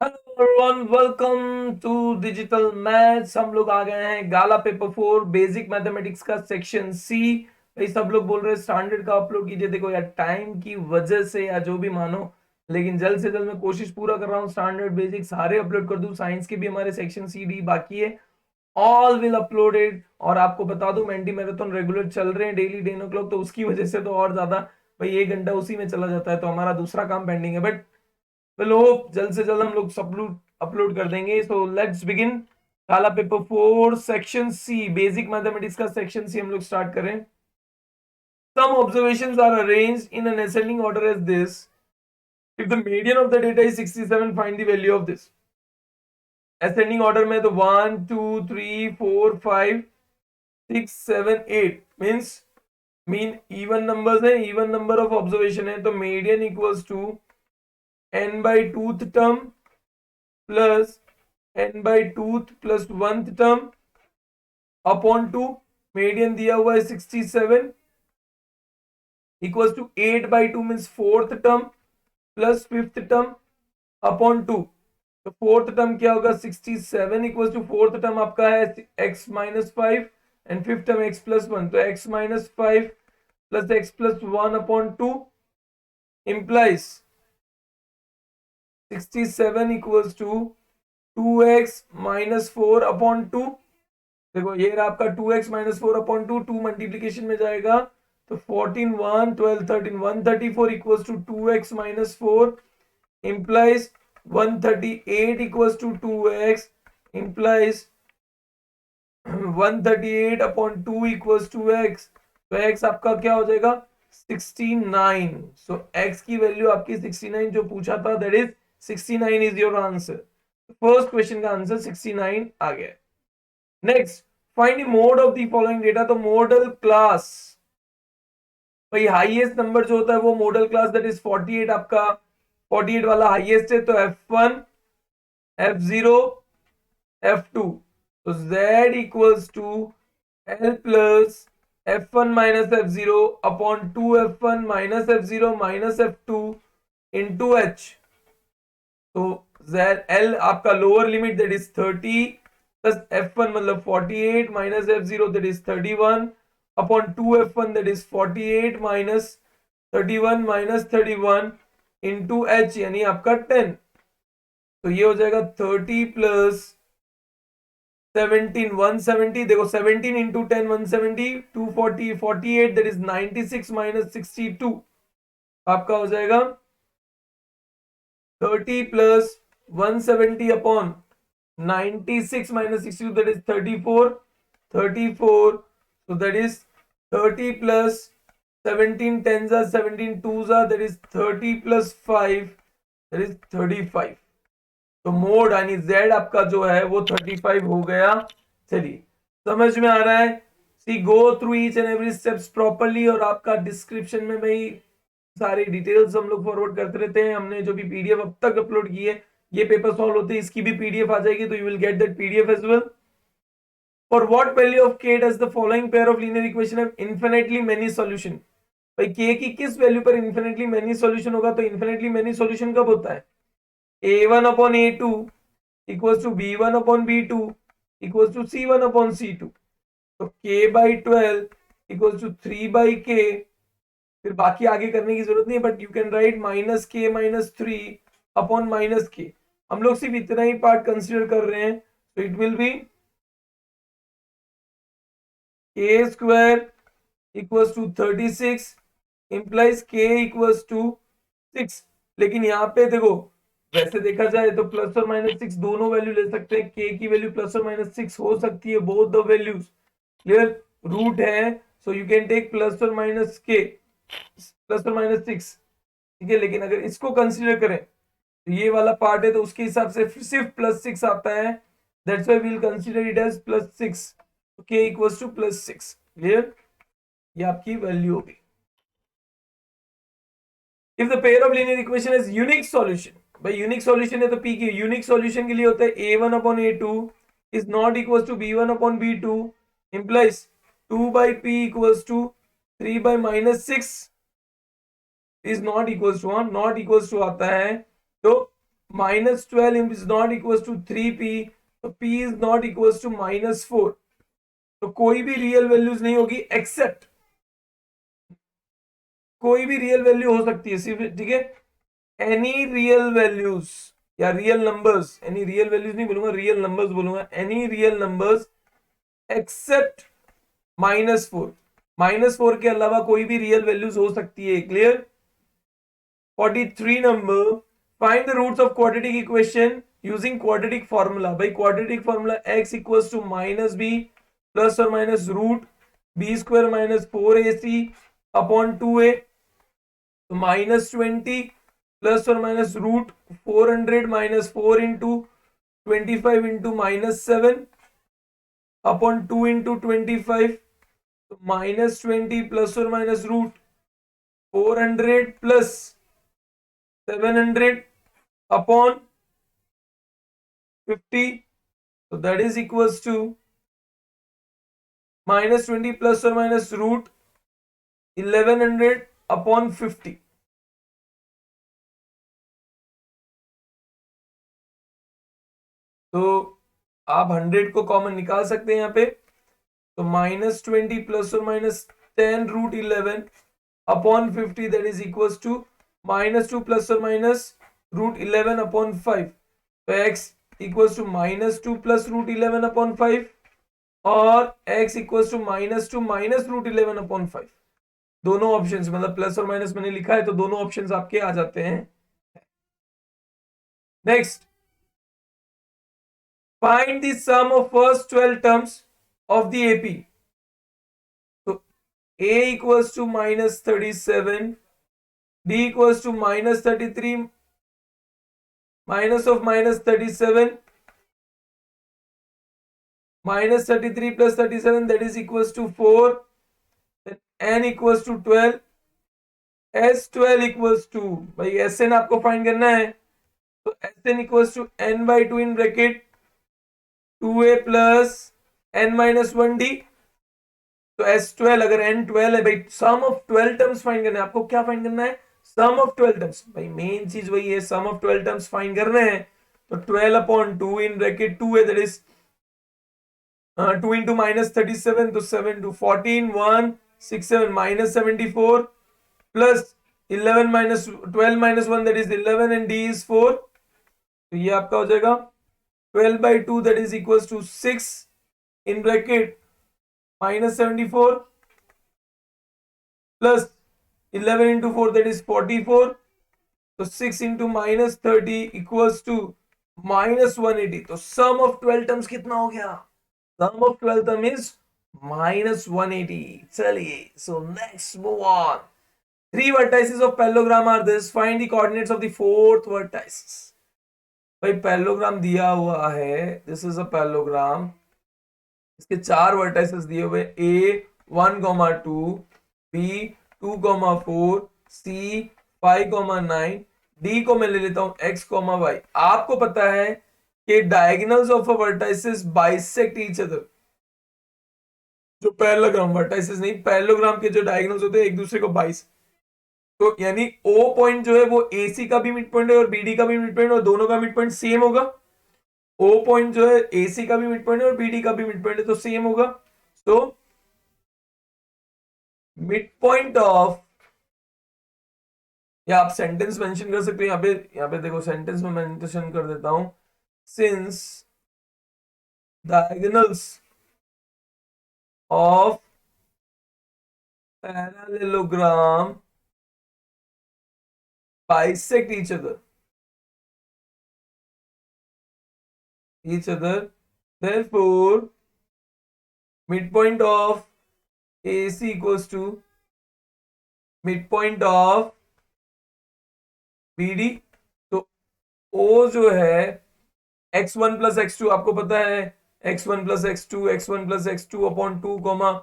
Hello everyone, welcome to digital maths. हम लोग आ गए हैं गाला पेपर 4 बेसिक मैथमेटिक्स का सेक्शन सी। भाई सब लोग बोल रहे हैं स्टैंडर्ड का अपलोड कीजिए। देखो यार, टाइम की वजह से या जो भी मानो, लेकिन जल्द से जल्द मैं कोशिश पूरा कर रहा हूँ स्टैंडर्ड बेसिक सारे अपलोड कर दूं। साइंस के भी हमारे सेक्शन सी डी बाकी है, ऑल विल अपलोडेड। और आपको बता दूं, मेंटी मैराथन रेगुलर चल रहे हैं डेली 10 o'clock, तो उसकी वजह से तो और ज्यादा भाई 1 घंटा उसी में चला जाता है, तो हमारा दूसरा काम पेंडिंग है। बट वेल होप जल्द से जल्द हम लोग अपलोड अपलोड कर देंगे। So let's begin. काला paper 4 section C basic mathematics का सेक्शन सी हम लोग स्टार्ट करें। Some observations are arranged in an ascending order as this. If the median of the data is 67, find the value of this. Ascending order में तो 1 2 3 4 5 6 7 8 means mean even numbers है, even number of observation है, तो median equals to n by tooth term plus n by tooth plus 1th term upon 2। Median दिया हुआ है 67 equals to 8 by 2 means 4th term plus 5th term upon 2। तो 4th term क्या होगा, 67 equals to 4th term आपका है x minus 5 and 5th term x plus 1, तो x minus 5 plus x plus 1 upon 2 implies 67 equals to 2x minus 4 upon 2। देखो ये रहा आपका 2x माइनस 4 अपॉन 2, 2 मल्टीप्लीकेशन में जाएगा तो 14 1 12 13 134 equals to 2x minus 4 implies 138 equals to 2x implies 138 upon 2 equals to x। तो x आपका क्या हो जाएगा 69। सो x की वैल्यू आपकी 69 जो पूछा था, that is 69 is your answer. First question का आंसर 69 आ गया। Next, find the mode of the following data. तो मॉडल क्लास, भाई हाईएस्ट नंबर जो होता है वो मॉडल क्लास, दैट इज 48 आपका 48 वाला हाईएस्ट है, तो f1 f0 f2, तो z equals to l plus f1 minus f0 upon 2f1 minus f0 minus f2 into h। तो l आपका lower limit that is 30 plus f1 मतलब 48 minus f0 that is 31 अपॉन 2f1 that is 48 minus 31 minus 31 into h यानी आपका 10। तो ये हो जाएगा 30 प्लस 17 170। देखो 17 इंटू 10 170 240 48 दैट इज 96 माइनस 62 आपका हो जाएगा 30 plus 170 upon 96 minus 62 that is 34 34। so that is 30 plus 17 tens are 17 twos are that is 30 plus 5 that is 35। तो मोड यानी z आपका जो है वो 35 हो गया। चलिए समझ में आ रहा है। See go through each and every steps properly, और आपका डिस्क्रिप्शन में भाई सारी डिटेल्स हम लोग फॉरवर्ड करते रहते हैं। हमने जो भी पीडीएफ अब तक अपलोड की है, ये पेपर सॉल्व होते हैं, इसकी भी पीडीएफ आ जाएगी, तो you will get that PDF as well. For what value of k does the following pair of linear equation have infinitely many solution. भाई k की किस वैल्यू पर इनफिनिटली मेनी सॉल्यूशन होगा, तो इनफिनिटली मेनी सॉल्यूशन कब होता है, a1 upon a2 equals to b1 upon b2 equals to c1 upon c2। तो k by 12 equals to 3 by k। फिर बाकी आगे करने की जरूरत नहीं है, but you can write minus के माइनस 3 अपॉन माइनस के। हम लोग सिर्फ इतना ही पार्ट कंसिडर कर रहे हैं, तो it will be k square equals to 36 implies k equals to 6। लेकिन यहाँ पे देखो, वैसे देखा जाए तो प्लस और माइनस 6 दोनों वैल्यू ले सकते हैं, k की वैल्यू प्लस और माइनस 6 हो सकती है, both the values clear. Root है, so you can take plus और माइनस के प्लस और माइनस 6, ठीक है। लेकिन अगर इसको कंसीडर करें तो ये वाला पार्ट है, तो उसके हिसाब से सिर्फ प्लस 6 आता है, that's why we will consider it as plus 6। k equals to plus 6, clear. ये आपकी वैल्यू होगी। If the pair of linear equation is unique solution, भाई यूनिक सॉल्यूशन है तो p की यूनिक सॉल्यूशन के लिए होता है a1 upon a2 is not equals to b1 upon b2 implies 2 by p equals to 3 by minus 6 is not equals to, not equals to आता है तो -12 is not equals to 3p, तो p is not equals to -4, तो कोई भी real values नहीं होगी accept, कोई भी रियल वैल्यू हो सकती है सिर्फ, ठीक है, एनी रियल वैल्यूज या real numbers, any real values नहीं बोलूंगा, रियल नंबर्स बोलूंगा, एनी रियल नंबर्स एक्सेप्ट -4, -4 के अलावा कोई भी रियल वैल्यूज हो सकती है, clear. 43 number, find the roots of quadratic equation using quadratic formula. भाई quadratic formula x equals to -b plus और minus root b² minus 4ac upon 2a, तो -20 प्लस और minus root 400 minus 4 into 25 into -7 upon 2 into 25, तो -20 plus और minus root 400 plus 700 upon 50, so that is equals to -20 plus और minus root 1100 upon 50, तो आप 100 को common निकाल सकते हैं यहाँ पे, तो -20 प्लस और minus 10 root 11 upon 50 that is equals to -2 plus और माइनस रूट 11 अपॉन 5, तो x equals to -2 plus root 11 upon 5 और x equals to -2 minus root 11 upon 5, दोनों ऑप्शंस मतलब प्लस और माइनस मैंने लिखा है तो दोनों ऑप्शंस आपके आ जाते हैं। Next, find the sum of first 12 terms of the AP, तो a equals to -37, d equals to -33 minus of -37 -33 plus 37 that is equals to 4, then n equals to 12, s12 equals to, भाई sn आपको find करना है, तो sn equals to n by 2 in bracket 2a plus n minus 1d, तो s12 अगर n 12 है, भाई सम of 12 terms find करना है आपको, क्या फाइंड करना है, सम ऑफ 12 टर्म्स, भाई मेन चीज वही है, सम ऑफ 12 टर्म्स फाइंड करने हैं, तो 12 अपॉन 2 इन ब्रैकेट 2 है, दैट इज 2 into -37, तो 7 to 14 1 6 7 -74 plus 11 minus 12 minus 1 that is 11 and d is 4, तो ये आपका हो जाएगा 12 by 2 that is equals to 6 in bracket -74 plus 11 into 4 that is 44, तो 6 into -30 equals to -180, तो sum of 12 terms कितना हो गया, sum of 12 term is -180। चलिए, so next move on, 3 vertices of parallelogram are this, find the coordinates of the 4th vertices। भाई parallelogram दिया हुआ है, दिस इज अ पैरेललोग्राम, इसके 4 वर्टाइसेस दिए हुए, a 1,2, b 2,4, c 5,9, d को मैं ले लेता हूं x, y। आपको पता है कि diagonals of a vertices bisect each other, जो पैरेललोग्राम, वर्टाइसेस नहीं, पैरेललोग्राम के जो डायगोनल्स होते हैं एक दूसरे को बाइस, तो यानी O पॉइंट जो है वो AC का भी मिड पॉइंट है और BD का भी मिड पॉइंट, और दोनों का मिड पॉइंट सेम होगा। O पॉइंट जो है AC का भी मिड पॉइंट है और BD का भी मिड पॉइंट है, तो सेम होगा। तो मिड पॉइंट ऑफ, या आप सेंटेंस मेंशन कर सकते हो, यहाँ पे देखो सेंटेंस में मेंशन कर देता हूं, since diagonals of parallelogram bisect each other, therefore midpoint of AC equals to midpoint of BD। तो O जो है x1 plus x2, आपको पता है x1 plus x2 x1 plus x2 upon 2 comma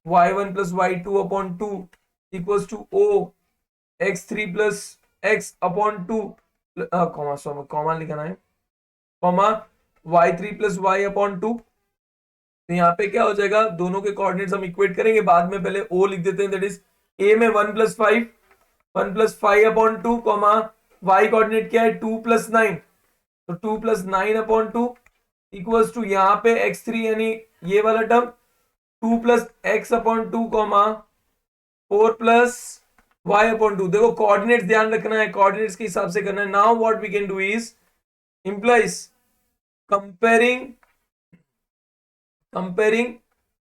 y1 plus y2 upon 2 equals to O x3 plus x upon 2 comma लिखना है, comma y3 plus y upon 2, तो यहाँ पे क्या हो जाएगा, दोनों के कोऑर्डिनेट्स हम इक्वेट करेंगे बाद में, पहले O लिख देते हैं, दैट इज A में 1 plus 5 upon 2 comma y coordinate क्या है 2 plus 9, तो 2+9/2 इक्वल्स टू यहाँ पे x3 यानी ये वाला टर्म 2+x/2 कॉमा 4+y/2। देखो कोऑर्डिनेट्स ध्यान रखना है, कोऑर्डिनेट्स के हिसाब से करना है। Now what we can do is implies comparing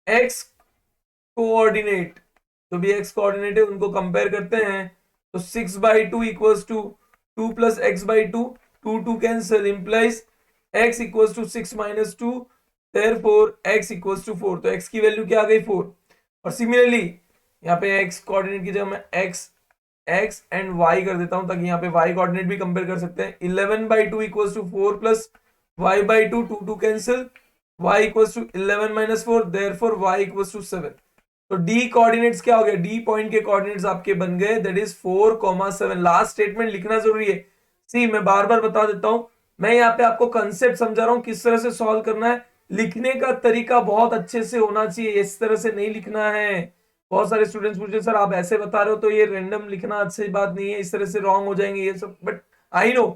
x coordinate, जो भी x कोऑर्डिनेट है उनको कंपेयर करते हैं। तो 6/2 equals to 2+x/2, 2 cancel, implies x equals to 6 - 2, therefore x equals to 4। तो x की वैल्यू क्या आ गई 4। और सिमिलरली यहाँ पे x कोऑर्डिनेट की जगह मैं x एंड y कर देता हूं ताकि यहाँ पे y कोऑर्डिनेट भी कंपेयर कर सकते हैं। 11/2 equals to 4+y/2, 2 cancel, y equals to 11 - 4, therefore y equals to 7। तो डी कोऑर्डिनेट्स क्या हो गया, डी पॉइंट के कोऑर्डिनेट्स आपके बन गए, दैट इज 4,7। लास्ट स्टेटमेंट लिखना जरूरी है। सी मैं बार बार बता देता हूं, मैं यहाँ पे आपको कंसेप्ट समझा रहा हूं किस तरह से सॉल्व करना है। लिखने का तरीका बहुत अच्छे से होना चाहिए, इस तरह से नहीं लिखना है। बहुत सारे स्टूडेंट्स पूछे सर आप ऐसे बता रहे हो तो ये रैंडम लिखना अच्छी बात नहीं है, इस तरह से रॉन्ग हो जाएंगे ये सब। But I know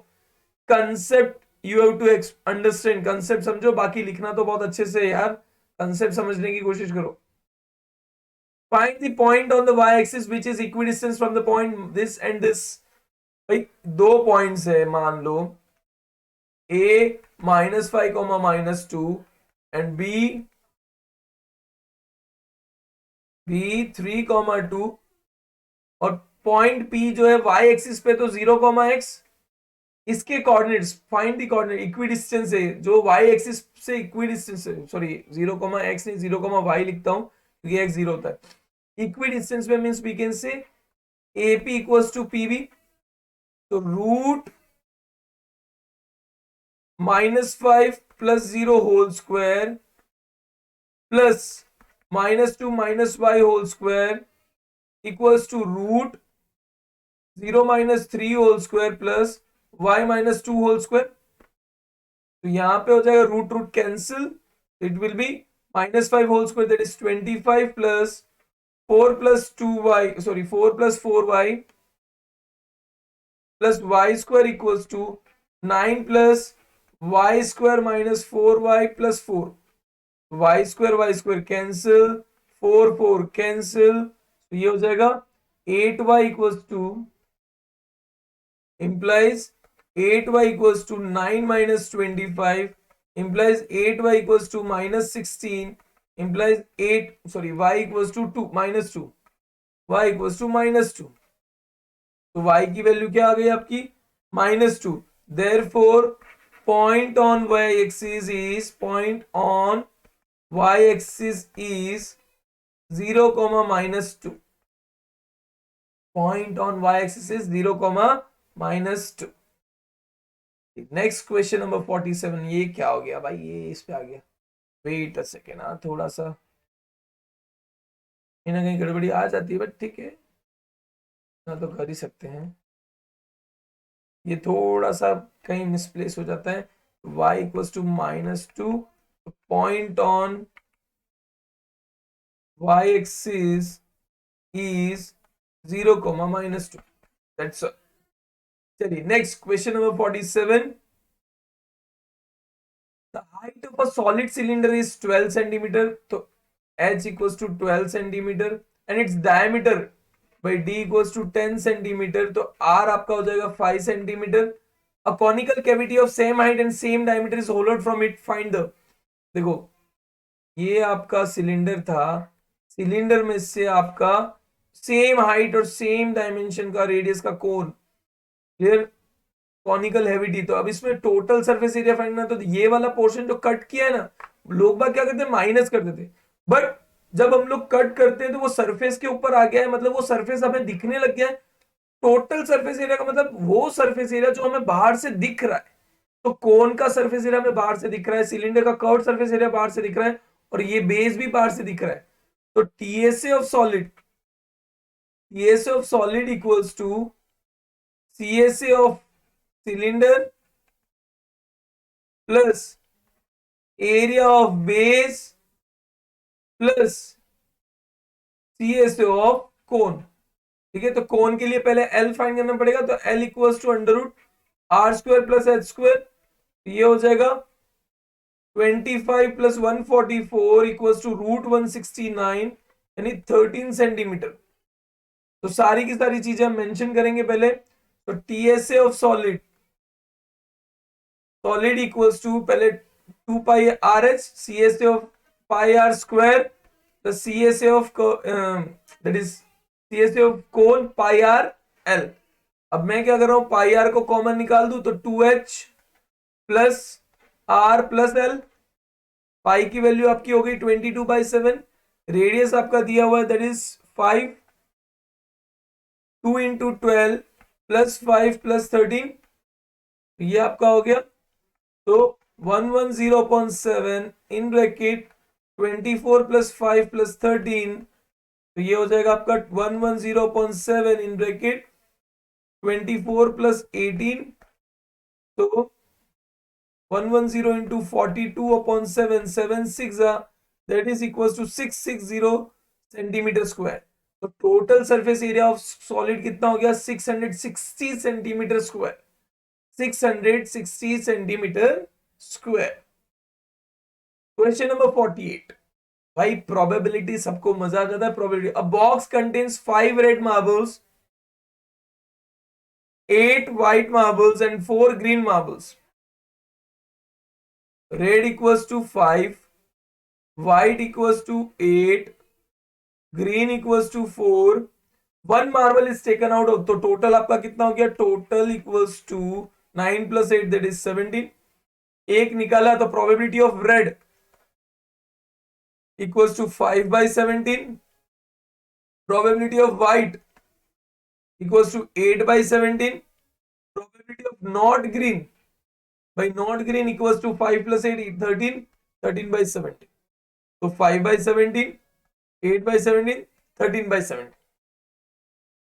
concept you have to understand, concept समझो, बाकी लिखना तो बहुत अच्छे से यार, कंसेप्ट समझने की कोशिश करो। Find the point on the y-axis which is equidistant from the point this and this। भाई दो पॉइंट्स है, मान लो a -5, -2 एंड b 3, 2 और पॉइंट p जो है y एक्सिस पे तो 0, x। इसके coordinates find the coordinate equidistance है जो y एक्सिस से इक्विडिस्टेंस है, सॉरी 0, x नहीं 0, y लिखता हूं क्योंकि x 0 होता है। इक्विडिस्टेंस में means we can say AP equals to PB, तो root -5 + 0 whole square plus -2 - y whole square equals to root 0 - 3 whole square plus y -2 whole square. तो यहां पे हो जाएगा root root cancel, it will be -5 whole square that is 25 plus 4 + 2y, sorry 4 + 4y plus y square equals to 9 plus y square - 4y plus 4, y square cancel, 4 cancel, तो ये हो जाएगा 8y equals to implies 8y equals to 9 - 25 implies 8y equals to -16 implies 8, sorry y equals to 2 -2, y equals to -2। तो y की value क्या आ गई आपकी -2। Therefore point on y axis is 0, -2। Point on y axis is 0, -2। Next question number 47। ये क्या हो गया भाई, ये इस पे आ गया, वेट अ सेकेंड, थोड़ा सा कहीं ना कहीं गड़बड़ी आ जाती है, बट ठीक है ना, तो कर ही सकते हैं। ये थोड़ा सा कहीं मिसप्लेस हो जाता है। y equals to -2, point on y axis is 0, -2। That's all. चलिए next question number 47। The height of a solid cylinder is 12 centimeter, तो h equals to 12 centimeter and its diameter by d equals to 10 centimeter, तो r आपका हो जाएगा 5 centimeter। A conical cavity of same height and same diameter is hollowed from it, find the। देखो ये आपका cylinder था, cylinder में से आपका सेम हाइट और सेम डायमेंशन का रेडियस का कोन, क्लियर, कॉनिकल हैविटी। तो अब इसमें टोटल सरफेस एरिया फाइंड करना, तो ये वाला पोर्शन जो कट किया है ना, लोग बात क्या करते हैं माइनस कर देते, बट जब हम लोग कट करते हैं तो वो सरफेस के ऊपर आ गया है, मतलब वो सरफेस हमें दिखने लग गया है। टोटल सरफेस एरिया का मतलब वो सरफेस एरिया जो हमें बाहर से दिख रहा है। तो कोन का सरफेस एरिया हमें बाहर से दिख रहा है, सिलेंडर का कर्व सरफेस एरिया बाहर से दिख रहा है, और ये बेस भी बाहर से दिख रहा है। तो TSA of solid equals to CSA of cylinder plus area of base plus CSA of cone. ठीक है, तो कोन के लिए पहले एल फाइंड करना पड़ेगा, तो L equals to √r² + h²। ये हो जाएगा 25 प्लस 144 इक्वल्स टू रूट 169 यानी 13 सेंटीमीटर। तो सारी की सारी चीजें हम मेंशन करेंगे पहले। तो TSA of solid, solid equals to पहले 2 pi r h C S A of pi r square plus C S A of that is C S A of cone pi r l. अब मैं क्या कर रहा हूं, पाई are को common निकाल दूं तो 2h plus r plus l. Pi की वैल्यू आपकी हो गई 22/7। रेडियस आपका दिया हुआ है that is 5, 2 into 12 plus 5 plus 13, ये आपका हो गया। तो 110.7 इन ब्रैकेट 24 प्लस 5 प्लस 13, तो ये हो जाएगा आपका 110.7 इन ब्रैकेट 24 प्लस 18, तो 110 into 42/7, 7 6 that is equals to 660 centimetre square. तो total surface area of solid कितना हो गया, 660 centimetre square, 660 centimetre square. Question number 48। भाई प्रोबेबिलिटी सबको मजा आ जाता है। Probability, a box contains 5 red marbles, 8 white marbles and 4 green marbles. Red equals to 5, white equals to 8, green equals to 4. One marble is taken out of, तो total आपका कितना हो गया, total equals to 9 plus 8 that is 17। एक निकाला तो probability of red equals to 5/17, probability of white equals to 8/17, probability of not green, by not green equals to 5 plus 8 13, 13/17। तो 5/17, 8/17, 13/17,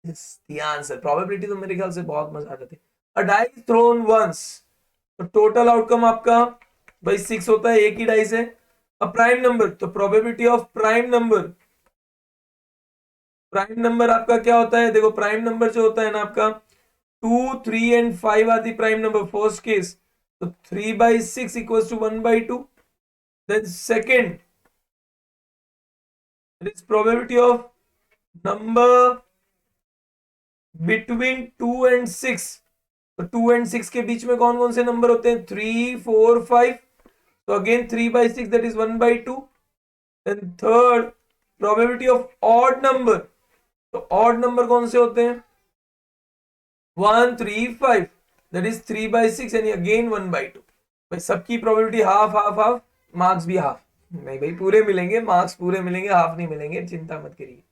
yes the answer। Probability तो मेरे ख्याल से बहुत मजा आ जाती है। अ डाई थ्रोन वंस, तो टोटल आउटकम आपका भाई 6 होता है एक ही डाई से। अ प्राइम नंबर, तो probability of prime number, prime number आपका क्या होता है, देखो प्राइम नंबर जो होता है ना आपका 2 3 and 5 are the prime number first case. तो 3/6 equals to 1/2. Then second, it is probability of number between 2 and 6। तो 2 and 6 के बीच में कौन कौन से नंबर होते हैं, 3 4 5। तो again 3/6 that is 1/2। Then third, probability of odd number, तो odd number कौन से होते हैं, 1 3 5 that is 3/6 यानी अगेन 1/2। भाई सबकी probability half half half, marks भी हाफ नहीं भाई, पूरे मिलेंगे मार्क्स, पूरे मिलेंगे, हाफ नहीं मिलेंगे, चिंता मत करिए।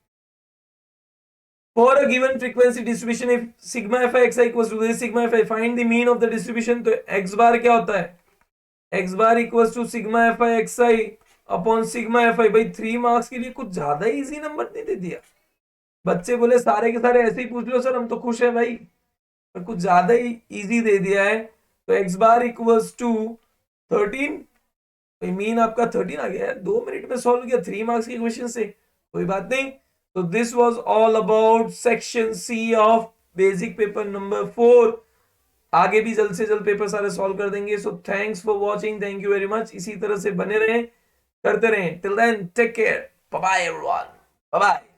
For a given frequency distribution if sigma F I X I equals to this sigma F I, find the mean of the distribution. तो एक्स बार क्या होता है, X bar equals to sigma F I X I upon sigma F I. भाई 3 marks के लिए कुछ ज्यादा easy number नहीं दे दिया। बच्चे बोले सारे के सारे ऐसे ही पूछ लो सर, हम तो खुश है भाई, पर कुछ ज्यादा ही इजी दे दिया है। तो X bar equals to 13, mean आपका 13 आ गया है, 2 मिनट में सॉल्व किया 3 मार्क्स के क्वेश्चन से, कोई बात नहीं। तो this was all about section C of basic paper number 4। आगे भी जल्द से जल्द पेपर सारे सॉल्व कर देंगे। So thanks for watching, thank you very much. इसी तरह से बने रहें, करते रहें। Till then take care, bye bye everyone, bye bye.